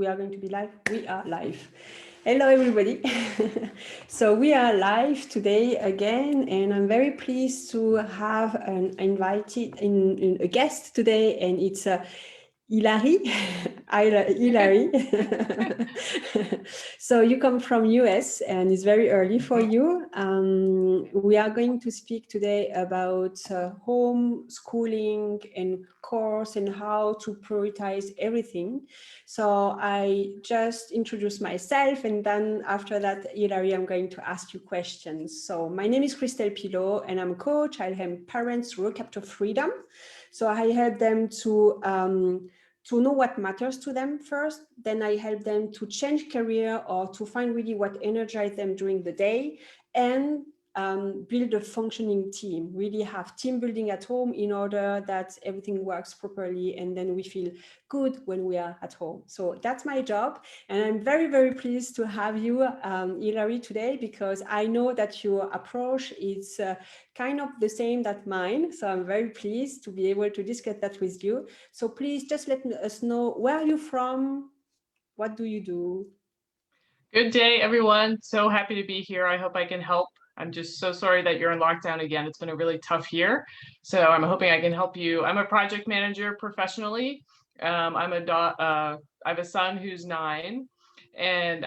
We are going to be live. We are live. Hello, everybody. So we are live today again, and I'm very pleased to have an invited in a guest today, and it's Hilary. Hilary. So you come from US, and it's very early for you. We are going to speak today about home schooling and course and how to prioritize everything. So I just introduce myself, and then after that, Hilary, I'm going to ask you questions. So my name is Christelle Pilot, and I'm a coach. I help parents recap to freedom. So I help them to know what matters to them first. Then I help them to change career or to find really what energizes them during the day, and build a functioning team, really have team building at home in order that everything works properly, and then we feel good when we are at home. So that's my job, and I'm very, very pleased to have you, Hilary, today, because I know that your approach is kind of the same that mine. So I'm very pleased to be able to discuss that with you. So please just let us know, where are you from? What do you do? Good day, everyone. So happy to be here. I hope I can help. I'm just so sorry that you're in lockdown again. It's been a really tough year. So I'm hoping I can help you. I'm a project manager professionally. I have a son who's 9. And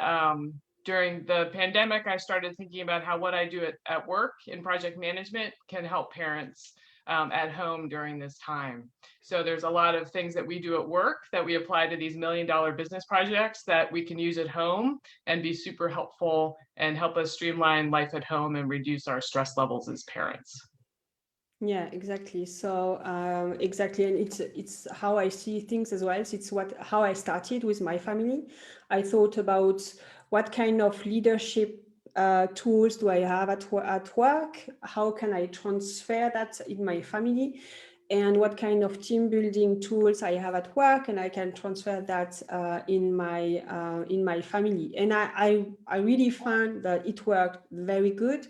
during the pandemic, I started thinking about how what I do at work in project management can help parents at home during this time. So there's a lot of things that we do at work that we apply to these $1 million business projects that we can use at home and be super helpful and help us streamline life at home and reduce our stress levels as parents. Yeah, exactly. So exactly, and it's how I see things as well. It's how I started with my family. I thought about what kind of leadership tools do I have at work? How can I transfer that in my family? And what kind of team building tools I have at work, and I can transfer that in my family. And I really found that it worked very good,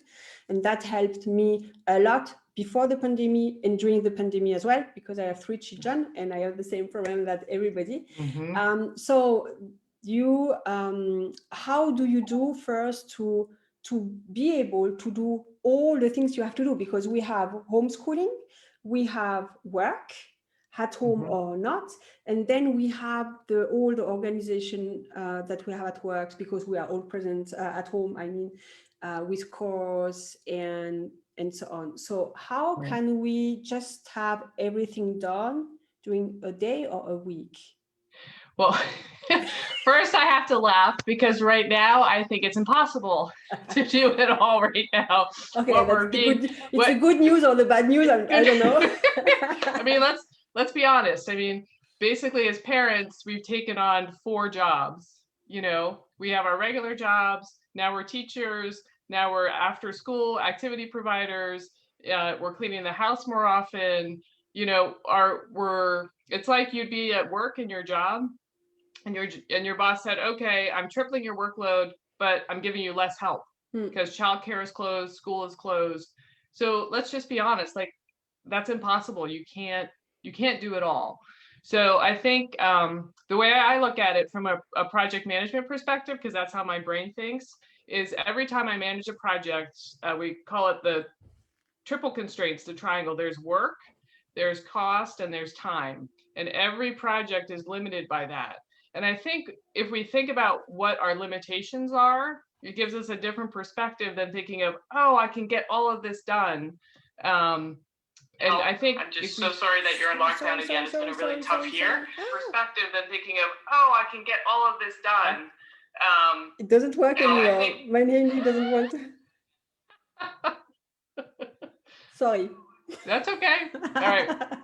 and that helped me a lot before the pandemic and during the pandemic as well, because I have 3 children and I have the same problem that everybody. So you, how do you do first to be able to do all the things you have to do? Because we have homeschooling, we have work at home or not, and then we have all the organization that we have at work, because we are all present at home, I mean, with course and so on. So how can we just have everything done during a day or a week? Well, first I have to laugh, because right now I think it's impossible to do it all right now. Okay, it's the good news or the bad news, I don't know. I mean, let's be honest. I mean, basically as parents, we've taken on 4 jobs. You know, we have our regular jobs, now we're teachers, now we're after school activity providers, we're cleaning the house more often. You know, it's like you'd be at work in your job, and your boss said, okay, I'm tripling your workload, but I'm giving you less help because childcare is closed, school is closed. So let's just be honest, like, that's impossible. You can't do it all. So I think the way I look at it from a project management perspective, because that's how my brain thinks, is every time I manage a project, we call it the triple constraints, the triangle. There's work, there's cost, and there's time. And every project is limited by that. And I think if we think about what our limitations are, it gives us a different perspective than thinking of, oh, I can get all of this done. And I think I'm just so sorry that you're in lockdown again. It's been a really tough year. Perspective than thinking of, oh, I can get all of this done. It doesn't work anymore. My name doesn't want to. Sorry. That's okay. All right.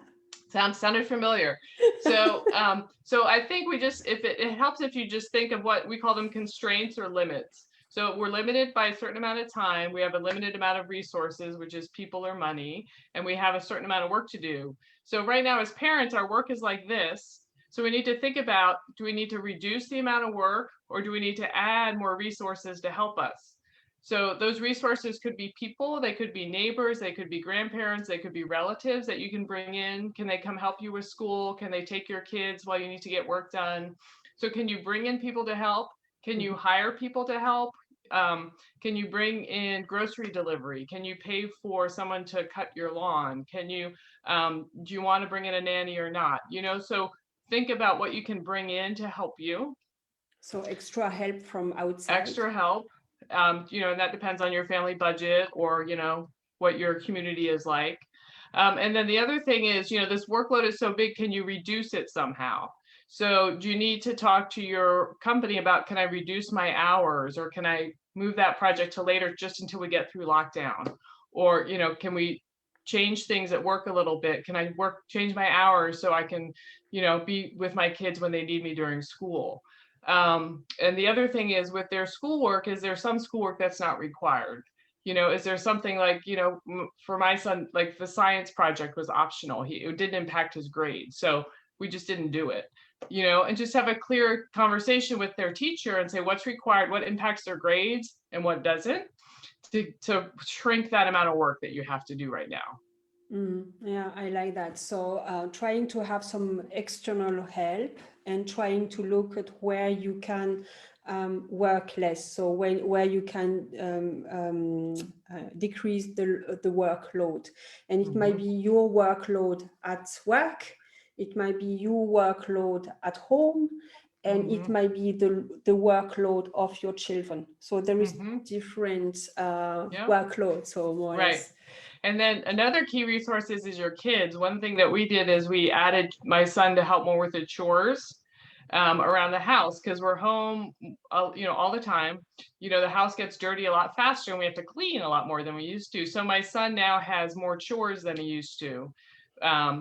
Sounded familiar. So I think it helps if you just think of what we call them constraints or limits. So we're limited by a certain amount of time. We have a limited amount of resources, which is people or money, and we have a certain amount of work to do. So right now as parents, our work is like this. So we need to think about, do we need to reduce the amount of work, or do we need to add more resources to help us? So those resources could be people, they could be neighbors, they could be grandparents, they could be relatives that you can bring in. Can they come help you with school? Can they take your kids while you need to get work done? So can you bring in people to help? Can you hire people to help? Can you bring in grocery delivery? Can you pay for someone to cut your lawn? Can you, do you want to bring in a nanny or not? You know, so think about what you can bring in to help you. So extra help from outside. Extra help, you know, and that depends on your family budget or, you know, what your community is like. And then the other thing is, you know, this workload is so big, can you reduce it somehow? So do you need to talk to your company about, can I reduce my hours, or can I move that project to later just until we get through lockdown? Or, you know, can we change things at work a little bit? Can I change my hours so I can, you know, be with my kids when they need me during school? And the other thing is with their schoolwork, is there some schoolwork that's not required? You know, is there something like, you know, for my son, like the science project was optional. It didn't impact his grade. So we just didn't do it, you know, and just have a clear conversation with their teacher and say what's required, what impacts their grades and what doesn't, to shrink that amount of work that you have to do right now. Yeah, I like that. So trying to have some external help and trying to look at where you can work less. So where you can decrease the workload, and it might be your workload at work, it might be your workload at home, and it might be the workload of your children. So there is different workload. So more or less. And then another key resource is your kids. One thing that we did is we added my son to help more with the chores around the house, because we're home, you know, all the time. You know, the house gets dirty a lot faster and we have to clean a lot more than we used to. So my son now has more chores than he used to,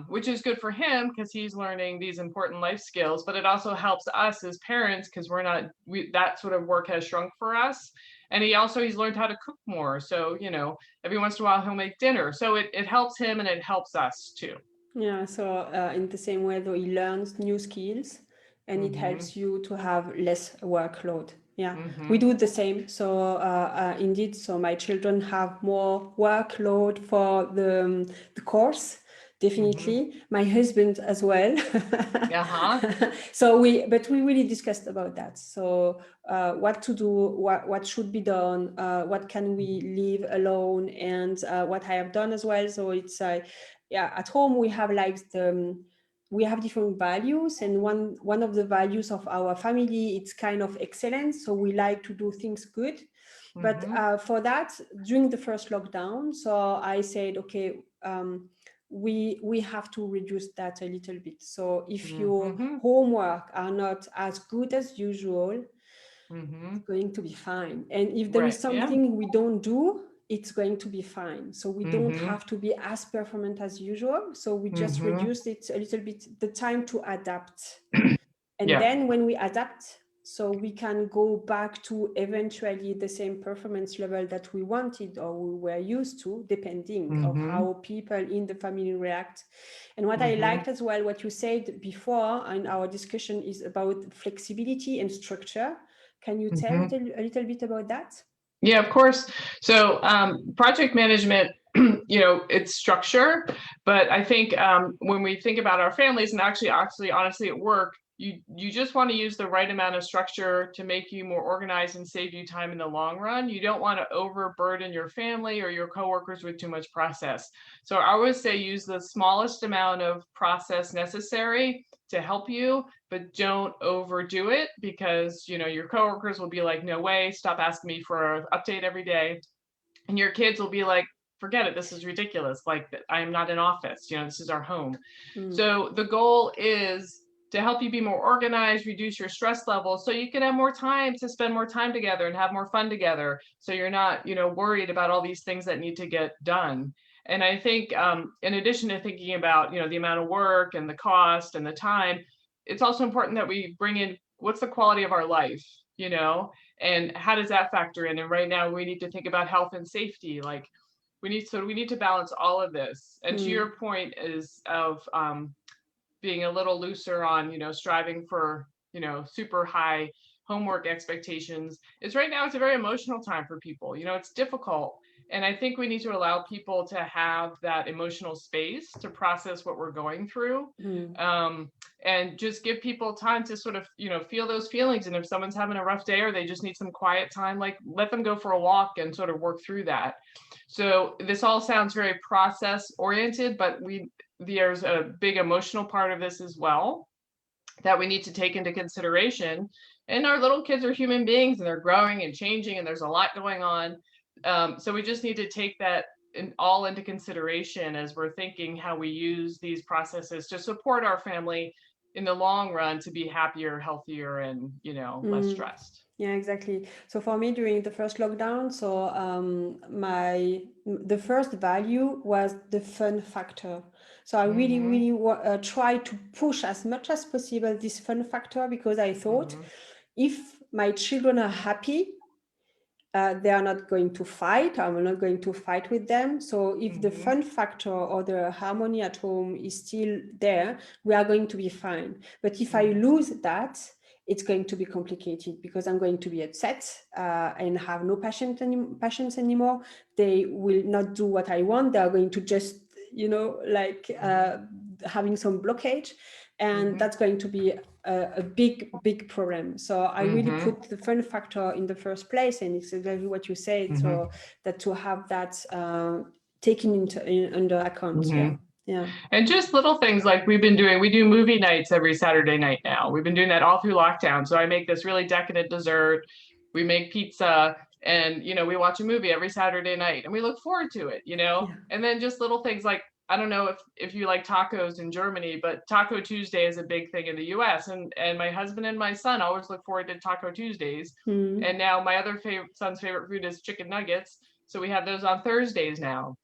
which is good for him because he's learning these important life skills, but it also helps us as parents because that sort of work has shrunk for us. And he's learned how to cook more. So, you know, every once in a while he'll make dinner. So it helps him and it helps us too. Yeah, so in the same way, though, he learns new skills and it helps you to have less workload. Yeah, we do the same. So indeed, so my children have more workload for the course. Definitely, my husband as well. So we really discussed about that. So what to do, what should be done, what can we leave alone, and what I have done as well. So it's yeah, at home we have like we have different values, and one of the values of our family, it's kind of excellence. So we like to do things good. But for that, during the first lockdown, so I said, okay, we have to reduce that a little bit. So if your homework are not as good as usual, it's going to be fine. And if there is something we don't do, it's going to be fine. So we don't have to be as performant as usual. So we just reduce it a little bit, the time to adapt. And then when we adapt, so we can go back to eventually the same performance level that we wanted or we were used to, depending of how people in the family react. And what I liked as well, what you said before in our discussion, is about flexibility and structure. Can you tell a little bit about that? Yeah, of course. So project management, you know, it's structure, but I think when we think about our families and actually honestly at work, you just want to use the right amount of structure to make you more organized and save you time in the long run. You don't want to overburden your family or your coworkers with too much process. So I always say use the smallest amount of process necessary to help you, but don't overdo it, because you know your coworkers will be like, no way, stop asking me for an update every day. And your kids will be like, forget it, this is ridiculous. Like, I am not in office, you know, this is our home. So the goal is to help you be more organized, reduce your stress levels, so you can have more time to spend more time together and have more fun together. So you're not, you know, worried about all these things that need to get done. And I think in addition to thinking about, you know, the amount of work and the cost and the time, it's also important that we bring in what's the quality of our life, you know, and how does that factor in? And right now we need to think about health and safety. Like we need to balance all of this. And to your point is of being a little looser on, you know, striving for, you know, super high homework expectations, is right now it's a very emotional time for people. You know, it's difficult. And I think we need to allow people to have that emotional space to process what we're going through. And just give people time to sort of, feel those feelings. And if someone's having a rough day or they just need some quiet time, like let them go for a walk and sort of work through that. So this all sounds very process oriented, but there's a big emotional part of this as well that we need to take into consideration. And our little kids are human beings and they're growing and changing and there's a lot going on. So we just need to take that all into consideration as we're thinking how we use these processes to support our family in the long run to be happier, healthier, and less stressed. Yeah, exactly. So for me during the first lockdown, so the first value was the fun factor. So I really try to push as much as possible this fun factor, because I thought if my children are happy, they are not going to fight. I'm not going to fight with them. So if the fun factor or the harmony at home is still there, we are going to be fine. But if I lose that, it's going to be complicated, because I'm going to be upset and have no patience anymore. They will not do what I want. They are going to just, having some blockage. And that's going to be a big problem. So I really put the fun factor in the first place, and it's exactly what you said. So that to have that taken under account. Yeah. And just little things like we do movie nights every Saturday night now. We've been doing that all through lockdown. So I make this really decadent dessert. We make pizza, and we watch a movie every Saturday night, and we look forward to it. And then just little things like, I don't know if you like tacos in Germany, but Taco Tuesday is a big thing in the US. And my husband and my son always look forward to Taco Tuesdays. And now my other son's favorite food is chicken nuggets. So we have those on Thursdays now.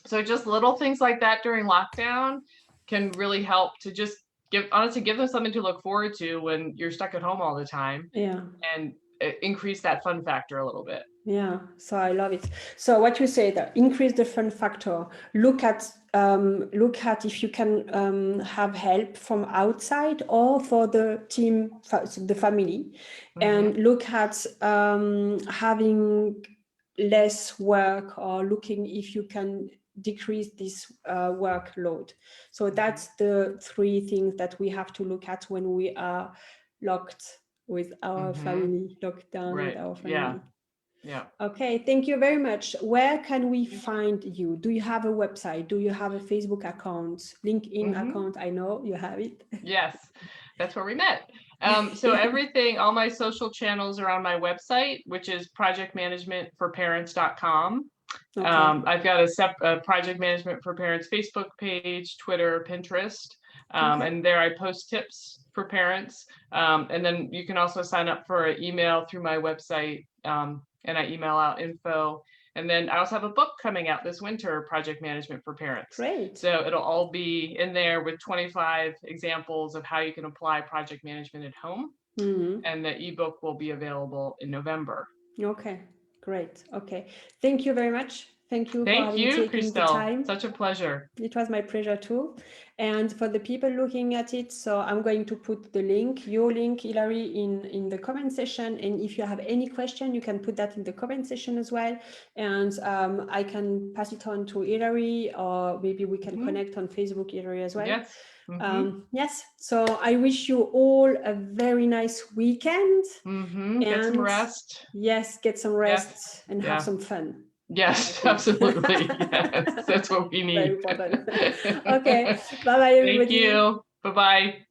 So just little things like that during lockdown can really help to just give them something to look forward to when you're stuck at home all the time. Yeah. And increase that fun factor a little bit. Yeah, so I love it. So what you say, that increase the fun factor. Look at if you can have help from outside or for the team, the family, and look at having less work, or looking if you can decrease this workload. So that's the three things that we have to look at when we are locked with our family, locked down with our family. Yeah. Okay, thank you very much. Where can we find you? Do you have a website? Do you have a Facebook account, LinkedIn account? I know you have it. Yes, that's where we met. So all my social channels are on my website, which is projectmanagementforparents.com. Okay. I've got a Project Management for Parents Facebook page, Twitter, Pinterest. And there I post tips for parents. And then you can also sign up for an email through my website, and I email out info. And then I also have a book coming out this winter, Project Management for Parents. Great. So it'll all be in there with 25 examples of how you can apply project management at home. And the ebook will be available in November. Okay, great. Okay, thank you very much. Thank you for taking Christelle. The time. Such a pleasure. It was my pleasure too. And for the people looking at it, so I'm going to put the link, your link, Hilary, in the comment section. And if you have any question, you can put that in the comment section as well. And I can pass it on to Hilary, or maybe we can connect on Facebook, Hilary, as well. Yes. Yes. So I wish you all a very nice weekend. Get some rest. Yes, get some rest and have some fun. Yes, absolutely. Yes, that's what we need. Very important. Okay. Bye-bye, everybody. Thank you. Bye-bye.